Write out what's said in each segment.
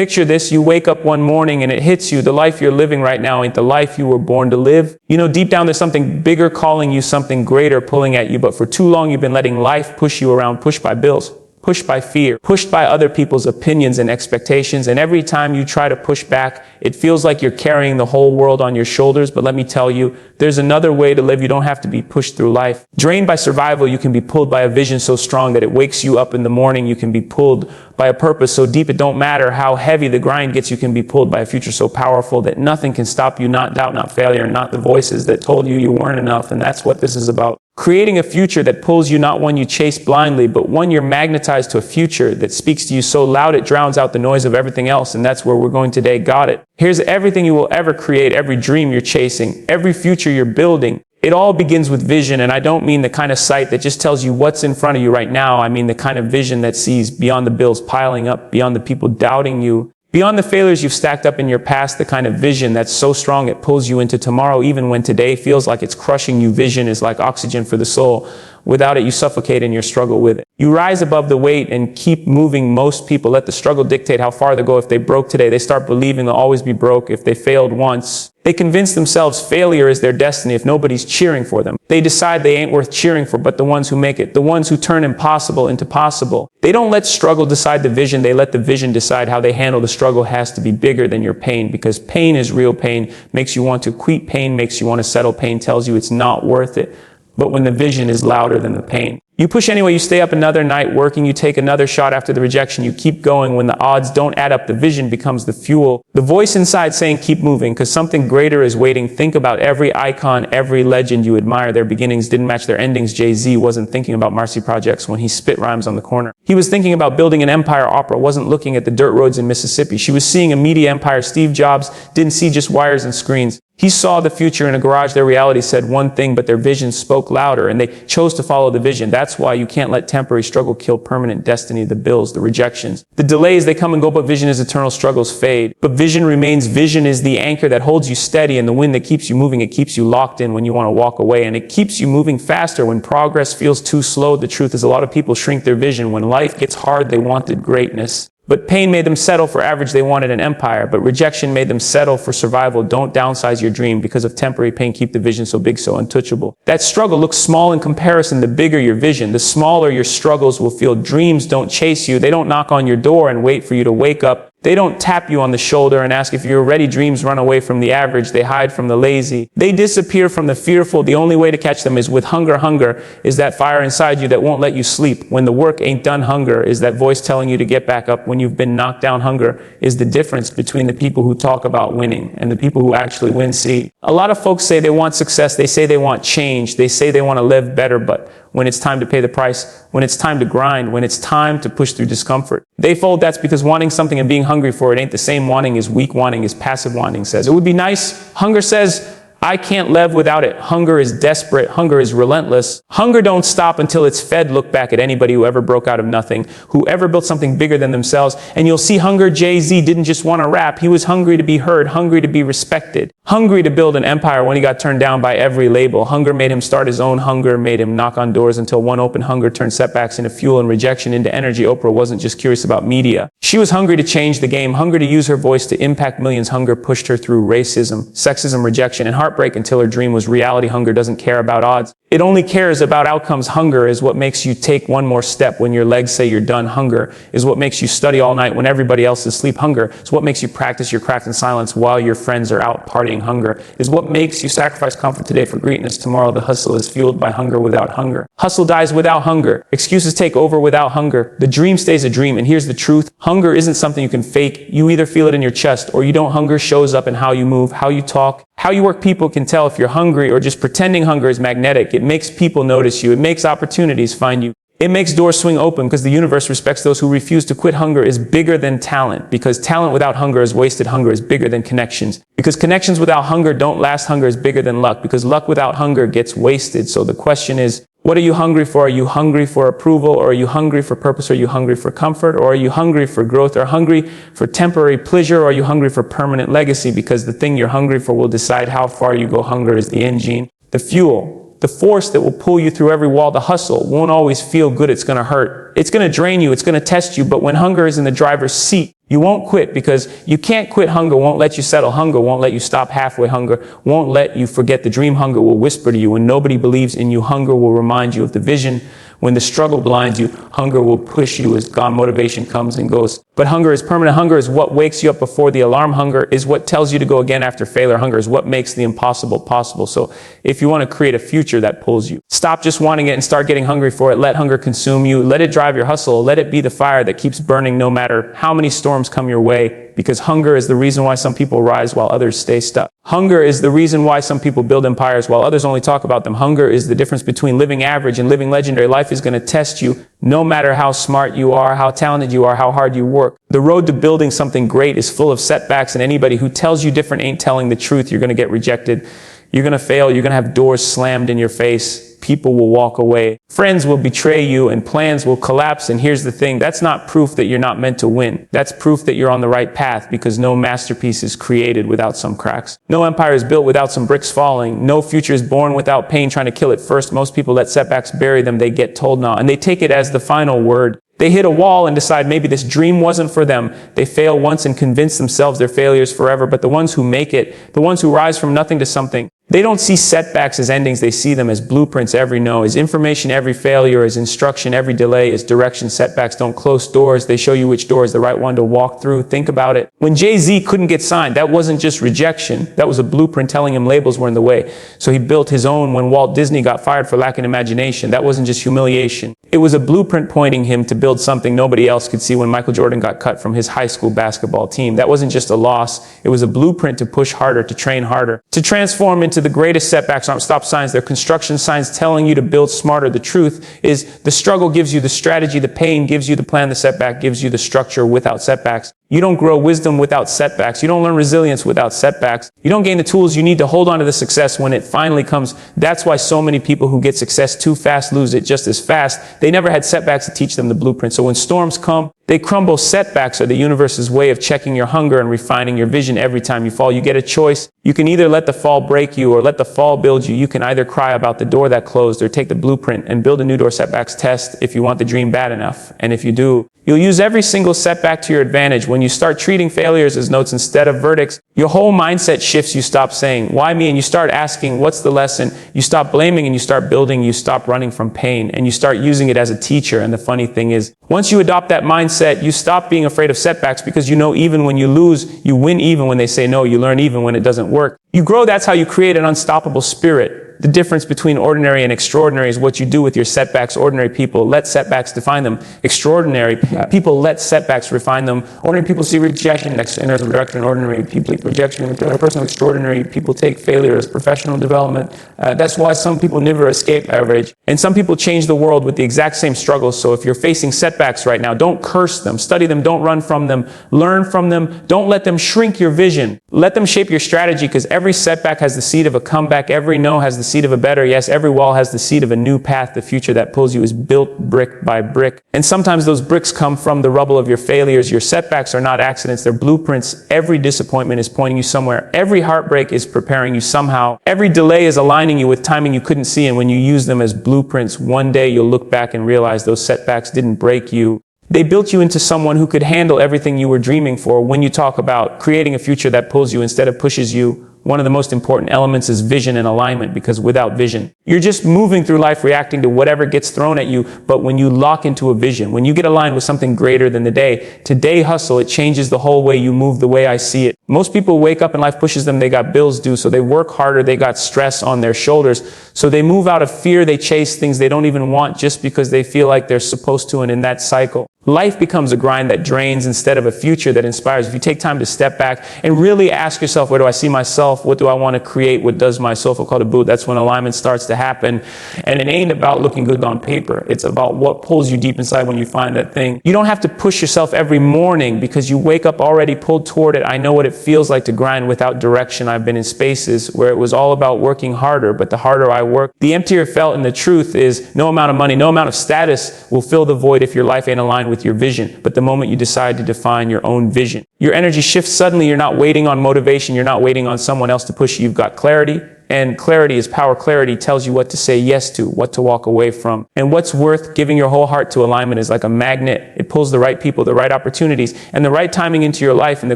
Picture this, you wake up one morning and it hits you, the life you're living right now ain't the life you were born to live. You know, deep down there's something bigger calling you, something greater pulling at you, but for too long you've been letting life push you around, pushed by bills, pushed by fear, pushed by other people's opinions and expectations. And every time you try to push back, it feels like you're carrying the whole world on your shoulders. But let me tell you, there's another way to live. You don't have to be pushed through life. Drained by survival, you can be pulled by a vision so strong that it wakes you up in the morning. You can be pulled by a purpose so deep it don't matter how heavy the grind gets. You can be pulled by a future so powerful that nothing can stop you, not doubt, not failure, not the voices that told you you weren't enough. And that's what this is about. Creating a future that pulls you, not one you chase blindly, but one you're magnetized to, a future that speaks to you so loud it drowns out the noise of everything else. And that's where we're going today. Got it. Here's everything you will ever create, every dream you're chasing, every future you're building. It all begins with vision, and I don't mean the kind of sight that just tells you what's in front of you right now. I mean the kind of vision that sees beyond the bills piling up, beyond the people doubting you, beyond the failures you've stacked up in your past, the kind of vision that's so strong it pulls you into tomorrow even when today feels like it's crushing you. Vision is like oxygen for the soul. Without it, you suffocate in your struggle with it. You rise above the weight and keep moving. Most people let the struggle dictate how far they go. If they broke today, they start believing they'll always be broke. If they failed once, they convince themselves failure is their destiny if nobody's cheering for them. They decide they ain't worth cheering for, but the ones who make it, the ones who turn impossible into possible. They don't let struggle decide the vision. They let the vision decide how they handle the struggle. Has to be bigger than your pain, because pain is real. Pain makes you want to quit. Pain makes you want to settle. Pain tells you it's not worth it. But when the vision is louder than the pain, you push anyway. You stay up another night working. You take another shot after the rejection. You keep going. When the odds don't add up, the vision becomes the fuel. The voice inside saying, keep moving, because something greater is waiting. Think about every icon, every legend you admire. Their beginnings didn't match their endings. Jay-Z wasn't thinking about Marcy Projects when he spit rhymes on the corner. He was thinking about building an empire. Oprah wasn't looking at the dirt roads in Mississippi. She was seeing a media empire. Steve Jobs didn't see just wires and screens. He saw the future in a garage. Their reality said one thing, but their vision spoke louder, and they chose to follow the vision. That's why you can't let temporary struggle kill permanent destiny. The bills, the rejections, the delays, they come and go, but vision is eternal. Struggles fade, but vision remains. Vision is the anchor that holds you steady, and the wind that keeps you moving. It keeps you locked in when you want to walk away, and it keeps you moving faster when progress feels too slow. The truth is, a lot of people shrink their vision. When life gets hard, they wanted greatness. But pain made them settle for average. They wanted an empire. But rejection made them settle for survival. Don't downsize your dream because of temporary pain. Keep the vision so big, so untouchable. That struggle looks small in comparison. The bigger your vision, the smaller your struggles will feel. Dreams don't chase you. They don't knock on your door and wait for you to wake up. They don't tap you on the shoulder and ask if you're ready. Dreams run away from the average. They hide from the lazy. They disappear from the fearful. The only way to catch them is with hunger. Hunger is that fire inside you that won't let you sleep when the work ain't done. Hunger is that voice telling you to get back up when you've been knocked down. Hunger is the difference between the people who talk about winning and the people who actually win. See, a lot of folks say they want success. They say they want change. They say they want to live better, but when it's time to pay the price, when it's time to grind, when it's time to push through discomfort, they fold. That's because wanting something and being hungry for it ain't the same. Wanting is weak. Wanting is passive. Wanting says, it would be nice. Hunger says, I can't live without it. Hunger is desperate. Hunger is relentless. Hunger don't stop until it's fed. Look back at anybody who ever broke out of nothing, who ever built something bigger than themselves, and you'll see hunger. Jay-Z didn't just want to rap. He was hungry to be heard, hungry to be respected, hungry to build an empire when he got turned down by every label. Hunger made him start his own. Hunger made him knock on doors until one opened. Hunger turned setbacks into fuel and rejection into energy. Oprah wasn't just curious about media. She was hungry to change the game, hungry to use her voice to impact millions. Hunger pushed her through racism, sexism, rejection, and heartbreak until her dream was reality. Hunger doesn't care about odds. It only cares about outcomes. Hunger is what makes you take one more step when your legs say you're done. Hunger is what makes you study all night when everybody else is asleep. Hunger is what makes you practice your craft in silence while your friends are out partying. Hunger is what makes you sacrifice comfort today for greatness tomorrow. The hustle is fueled by hunger. Without hunger, hustle dies. Without hunger, excuses take over. Without hunger, the dream stays a dream. And here's the truth. Hunger isn't something you can fake. You either feel it in your chest or you don't. Hunger shows up in how you move, how you talk, how you work. People can tell if you're hungry or just pretending. Hunger is magnetic. It makes people notice you. It makes opportunities find you. It makes doors swing open because the universe respects those who refuse to quit. Hunger is bigger than talent because talent without hunger is wasted. Hunger is bigger than connections because connections without hunger don't last. Hunger is bigger than luck because luck without hunger gets wasted. So the question is, what are you hungry for? Are you hungry for approval, or are you hungry for purpose? Are you hungry for comfort, or are you hungry for growth? Are hungry for temporary pleasure, or are you hungry for permanent legacy? Because the thing you're hungry for will decide how far you go. Hunger is the engine, the fuel, the force that will pull you through every wall. The hustle won't always feel good. It's going to hurt. It's going to drain you. It's going to test you. But when hunger is in the driver's seat, You won't quit because you can't quit. Hunger won't let you settle. Hunger won't let you stop halfway. Hunger won't let you forget the dream. Hunger will whisper to you when nobody believes in you. Hunger will remind you of the vision. When the struggle blinds you, hunger will push you as gone motivation comes and goes. But hunger is permanent. Hunger is what wakes you up before the alarm. Hunger is what tells you to go again after failure. Hunger is what makes the impossible possible. So if you want to create a future that pulls you, stop just wanting it and start getting hungry for it. Let hunger consume you. Let it drive your hustle. Let it be the fire that keeps burning no matter how many storms come your way. Because hunger is the reason why some people rise while others stay stuck. Hunger is the reason why some people build empires while others only talk about them. Hunger is the difference between living average and living legendary. Life is going to test you no matter how smart you are, how talented you are, how hard you work. The road to building something great is full of setbacks, and anybody who tells you different ain't telling the truth. You're going to get rejected. You're going to fail. You're going to have doors slammed in your face. People will walk away. Friends will betray you and plans will collapse. And here's the thing. That's not proof that you're not meant to win. That's proof that you're on the right path, because no masterpiece is created without some cracks. No empire is built without some bricks falling. No future is born without pain trying to kill it first. Most people let setbacks bury them. They get told no, and they take it as the final word. They hit a wall and decide maybe this dream wasn't for them. They fail once and convince themselves they're failures forever. But the ones who make it, the ones who rise from nothing to something, they don't see setbacks as endings. They see them as blueprints. Every no is information. Every failure is instruction. Every delay is direction. Setbacks don't close doors. They show you which door is the right one to walk through. Think about it. When Jay-Z couldn't get signed, that wasn't just rejection. That was a blueprint telling him labels were in the way. So he built his own. When Walt Disney got fired for lacking imagination, that wasn't just humiliation. It was a blueprint pointing him to build something nobody else could see. When Michael Jordan got cut from his high school basketball team, that wasn't just a loss. It was a blueprint to push harder, to train harder, to transform into the greatest. Setbacks aren't stop signs. They're construction signs telling you to build smarter. The truth is the struggle gives you the strategy. The pain gives you the plan. The setback gives you the structure. Without setbacks, you don't grow wisdom. Without setbacks, you don't learn resilience. Without setbacks, you don't gain the tools you need to hold on to the success when it finally comes. That's why so many people who get success too fast lose it just as fast. They never had setbacks to teach them the blueprint. So when storms come, they crumble. Setbacks are the universe's way of checking your hunger and refining your vision. Every time you fall, you get a choice. You can either let the fall break you or let the fall build you. You can either cry about the door that closed or take the blueprint and build a new door. Setbacks test if you want the dream bad enough. And if you do, you'll use every single setback to your advantage. When you start treating failures as notes instead of verdicts, your whole mindset shifts. You stop saying, why me? And you start asking, what's the lesson? You stop blaming and you start building. You stop running from pain and you start using it as a teacher. And the funny thing is, once you adopt that mindset, you stop being afraid of setbacks, because you know even when you lose, you win. Even when they say no, you learn. Even when it doesn't work, you grow. That's how you create an unstoppable spirit. The difference between ordinary and extraordinary is what you do with your setbacks. Ordinary people let setbacks define them. Extraordinary people let setbacks refine them. Ordinary people see rejection next to inner direction. Ordinary people take rejection. Personal extraordinary people take failure as professional development. That's why some people never escape average. And some people change the world with the exact same struggles. So if you're facing setbacks right now, don't curse them. Study them. Don't run from them. Learn from them. Don't let them shrink your vision. Let them shape your strategy, because every setback has the seed of a comeback. Every no has the seed of a better yes. Every wall has the seed of a new path. The future that pulls you is built brick by brick. And sometimes those bricks come from the rubble of your failures. Your setbacks are not accidents. They're blueprints. Every disappointment is pointing you somewhere. Every heartbreak is preparing you somehow. Every delay is aligning you with timing you couldn't see. And when you use them as blueprints, one day you'll look back and realize those setbacks didn't break you. They built you into someone who could handle everything you were dreaming for. When you talk about creating a future that pulls you instead of pushes you, one of the most important elements is vision and alignment, because without vision, you're just moving through life reacting to whatever gets thrown at you. But when you lock into a vision, when you get aligned with something greater than the day, today hustle, it changes the whole way you move, the way I see it. Most people wake up and life pushes them. They got bills due, so they work harder. They got stress on their shoulders. So they move out of fear. They chase things they don't even want just because they feel like they're supposed to. And in that cycle, life becomes a grind that drains instead of a future that inspires. If you take time to step back and really ask yourself, where do I see myself? What do I want to create? What does my soul feel called to boot? That's when alignment starts to happen. And it ain't about looking good on paper. It's about what pulls you deep inside when you find that thing. You don't have to push yourself every morning because you wake up already pulled toward it. I know what it feels like to grind without direction. I've been in spaces where it was all about working harder, but the harder I work, the emptier it felt. And the truth is, no amount of money, no amount of status will fill the void if your life ain't aligned with your vision. But the moment you decide to define your own vision, your energy shifts. Suddenly you're not waiting on motivation. You're not waiting on someone else to push you. You've got clarity, And clarity is power. Clarity tells you what to say yes to, what to walk away from. And what's worth giving your whole heart to. Alignment is like a magnet. It pulls the right people, the right opportunities, and the right timing into your life. And the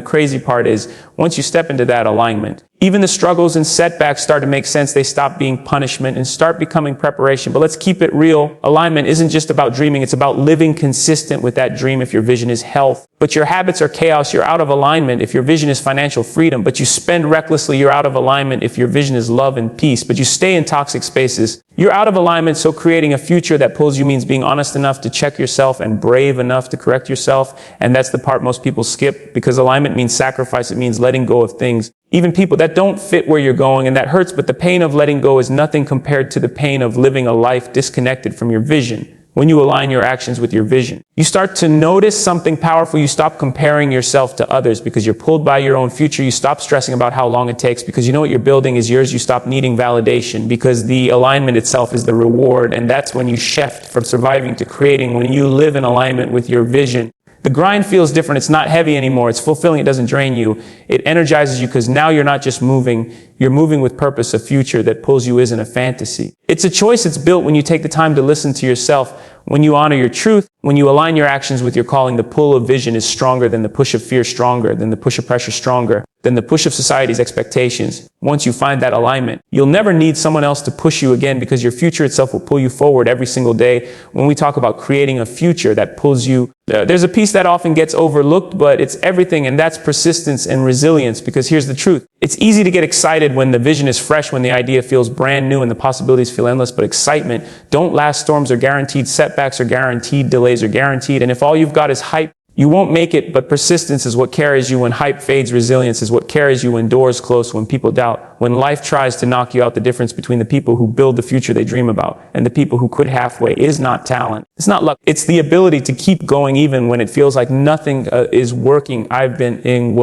crazy part is, once you step into that alignment, even the struggles and setbacks start to make sense. They stop being punishment and start becoming preparation. But let's keep it real. Alignment isn't just about dreaming. It's about living consistent with that dream. If your vision is health, but your habits are chaos, you're out of alignment. If your vision is financial freedom, but you spend recklessly, you're out of alignment. If your vision is love and peace, but you stay in toxic spaces, you're out of alignment. So creating a future that pulls you means being honest enough to check yourself and brave enough to correct yourself. And that's the part most people skip, because alignment means sacrifice. It means letting go of things, even people that don't fit where you're going, and that hurts. But the pain of letting go is nothing compared to the pain of living a life disconnected from your vision. When you align your actions with your vision, you start to notice something powerful. You stop comparing yourself to others because you're pulled by your own future. You stop stressing about how long it takes because you know what you're building is yours. You stop needing validation because the alignment itself is the reward. And that's when you shift from surviving to creating. When you live in alignment with your vision, the grind feels different. It's not heavy anymore. It's fulfilling. It doesn't drain you. It energizes you because now you're not just moving. You're moving with purpose. A future that pulls you isn't a fantasy. It's a choice. It's built when you take the time to listen to yourself, when you honor your truth, when you align your actions with your calling. The pull of vision is stronger than the push of fear, stronger than the push of pressure, stronger than the push of society's expectations. Once you find that alignment, you'll never need someone else to push you again, because your future itself will pull you forward every single day. When we talk about creating a future that pulls you, there's a piece that often gets overlooked, but it's everything, and that's persistence and resilience. Because here's the truth. It's easy to get excited when the vision is fresh, when the idea feels brand new and the possibilities feel endless, but excitement don't last. Storms are guaranteed, setbacks are guaranteed, delays are guaranteed, and if all you've got is hype, you won't make it. But persistence is what carries you when hype fades. Resilience is what carries you when doors close, when people doubt, when life tries to knock you out. The difference between the people who build the future they dream about and the people who quit halfway is not talent. It's not luck. It's the ability to keep going even when it feels like nothing is working. I've been in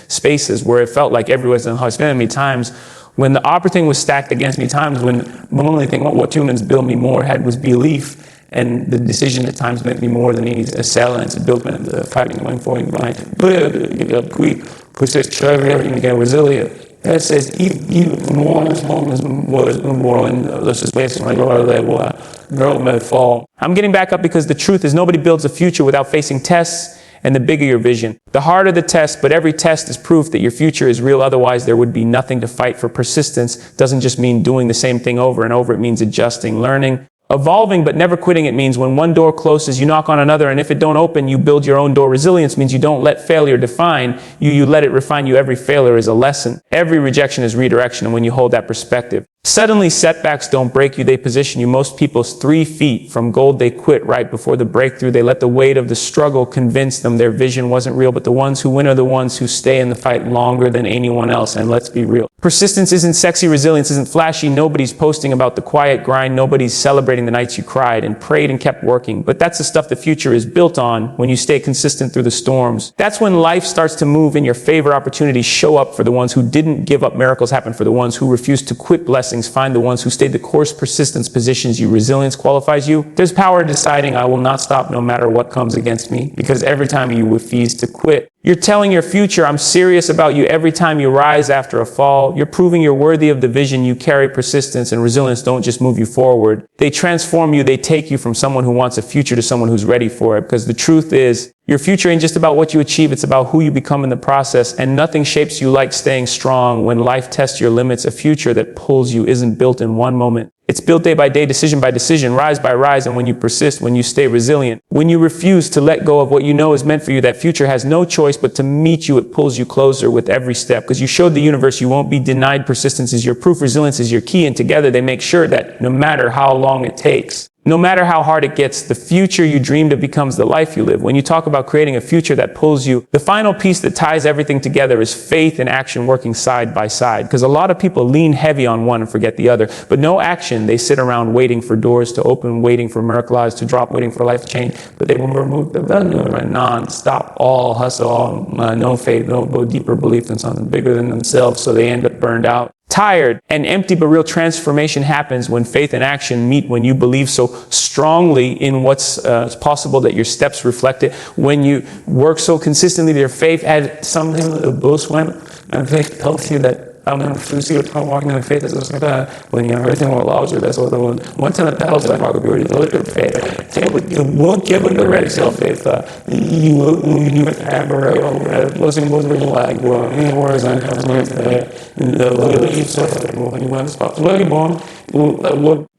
spaces where it felt like everyone's in hospital. Me times when the opportunity was stacked against me, times when the only thing what humans build me more had was belief. And the decision at times meant me more than any assailant to build the fighting going forward. Quick, persist, and get resilient. That says even more as long as more and let's just wait like girl may fall. I'm getting back up because the truth is nobody builds a future without facing tests. And the bigger your vision, the harder the test, but every test is proof that your future is real. Otherwise, there would be nothing to fight for. Persistence doesn't just mean doing the same thing over and over. It means adjusting, learning, evolving, but never quitting. It means when one door closes, you knock on another, and if it don't open, you build your own door. Resilience means you don't let failure define you. You let it refine you. Every failure is a lesson. Every rejection is redirection. And when you hold that perspective, suddenly setbacks don't break you. They position you. Most people's 3 feet from gold, they quit right before the breakthrough. They let the weight of the struggle convince them their vision wasn't real. But the ones who win are the ones who stay in the fight longer than anyone else. And let's be real. Persistence isn't sexy. Resilience isn't flashy. Nobody's posting about the quiet grind. Nobody's celebrating the nights you cried and prayed and kept working. But that's the stuff the future is built on when you stay consistent through the storms. That's when life starts to move in your favor. Opportunities show up for the ones who didn't give up. Miracles happen for the ones who refused to quit. Blessings find the ones who stayed the course. Persistence positions you. Resilience qualifies you. There's power in deciding I will not stop no matter what comes against me, because every time you refuse to quit, you're telling your future, I'm serious about you. Every time you rise after a fall, you're proving you're worthy of the vision you carry. Persistence and resilience don't just move you forward. They transform you. They take you from someone who wants a future to someone who's ready for it. Because the truth is, your future ain't just about what you achieve. It's about who you become in the process. And nothing shapes you like staying strong when life tests your limits. A future that pulls you isn't built in one moment. It's built day by day, decision by decision, rise by rise. And when you persist, when you stay resilient, when you refuse to let go of what you know is meant for you, that future has no choice but to meet you. It pulls you closer with every step, because you showed the universe you won't be denied. Persistence is your proof. Resilience is your key. And together they make sure that no matter how long it takes, no matter how hard it gets, the future you dreamed of becomes the life you live. When you talk about creating a future that pulls you, the final piece that ties everything together is faith and action working side by side. Because a lot of people lean heavy on one and forget the other. But no action. They sit around waiting for doors to open, waiting for miracle eyes to drop, waiting for life to change. But they will remove the non-stop, all hustle, all no faith, no deeper belief in something bigger than themselves. So they end up burned out, tired, and empty. But real transformation happens when faith and action meet, when you believe so strongly in what's possible that your steps reflect it, when you work so consistently that your faith adds something to the boast when, and faith tells you that I'm going to see what I'm walking in faith is like that. When you everything will allow you, that's what the one time that was like, I'll be ready to look at faith. You won't give them the ready self faith. You have a listen, was really like, well, any words I have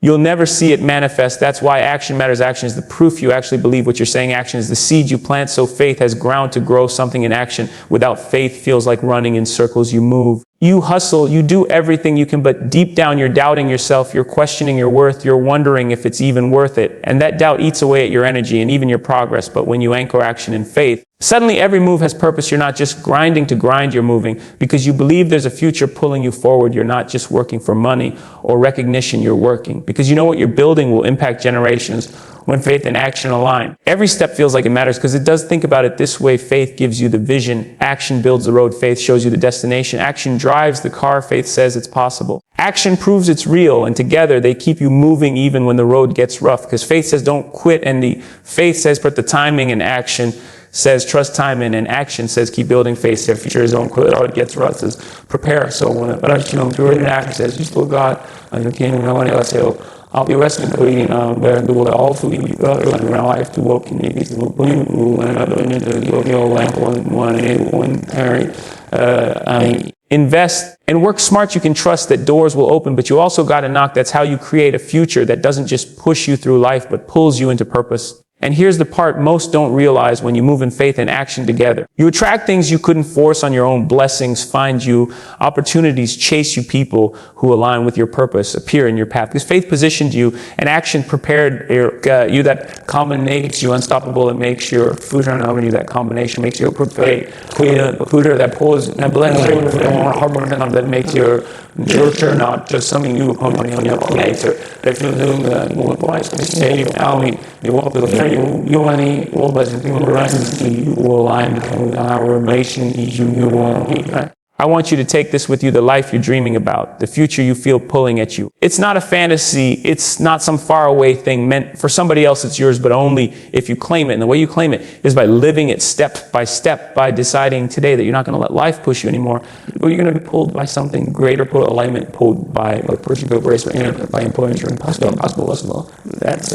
you'll never see it manifest. That's why action matters. Action is the proof you actually believe what you're saying. Action is the seed you plant, so faith has ground to grow something in action. Without faith feels like running in circles. You move. You hustle, you do everything you can, but deep down you're doubting yourself, you're questioning your worth, you're wondering if it's even worth it. And that doubt eats away at your energy and even your progress. But when you anchor action in faith, suddenly every move has purpose. You're not just grinding to grind, you're moving because you believe there's a future pulling you forward. You're not just working for money or recognition, you're working because you know what you're building will impact generations. When faith and action align, every step feels like it matters because it does. Think about it this way. Faith gives you the vision. Action builds the road. Faith shows you the destination. Action drives the car. Faith says it's possible. Action proves it's real, and together they keep you moving even when the road gets rough because faith says don't quit, and the faith says put the timing in action, says trust timing, and action says keep building faith. Their future is don't quit or it gets rough, says prepare. So when during action says you still got you can't know what else. I'll be resting for you, but do all to you around life to walk in it. Invest and work smart. You can trust that doors will open, but you also got to knock. That's how you create a future that doesn't just push you through life, but pulls you into purpose. And here's the part most don't realize when you move in faith and action together. You attract things you couldn't force on your own. Blessings find you, opportunities chase you, people who align with your purpose appear in your path. Because faith positioned you and action prepared you that combinates you unstoppable. It makes your future and you that combination makes you prepared. Future that pulls that blends that makes your nurture not just something you on your later. If you do that, you walk with the you want to all but you will align with our relation you want. I want you to take this with you, the life you're dreaming about, the future you feel pulling at you. It's not a fantasy. It's not some faraway thing meant for somebody else. It's yours, but only if you claim it. And the way you claim it is by living it step by step, by deciding today that you're not going to let life push you anymore, but you're going to be pulled by something greater, pulled alignment, pulled by a person who grace by employing your impossible. That's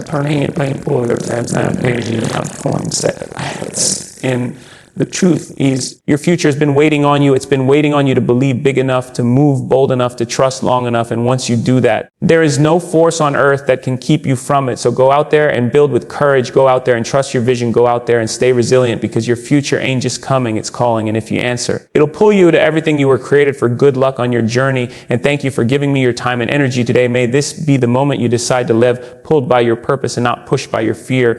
turning and playing pull. That's not energy, not form set habits. And the truth is your future has been waiting on you. It's been waiting on you to believe big enough, to move bold enough, to trust long enough. And once you do that, there is no force on earth that can keep you from it. So go out there and build with courage. Go out there and trust your vision. Go out there and stay resilient because your future ain't just coming, it's calling. And if you answer, it'll pull you to everything you were created for. Good luck on your journey. And thank you for giving me your time and energy today. May this be the moment you decide to live pulled by your purpose and not pushed by your fear.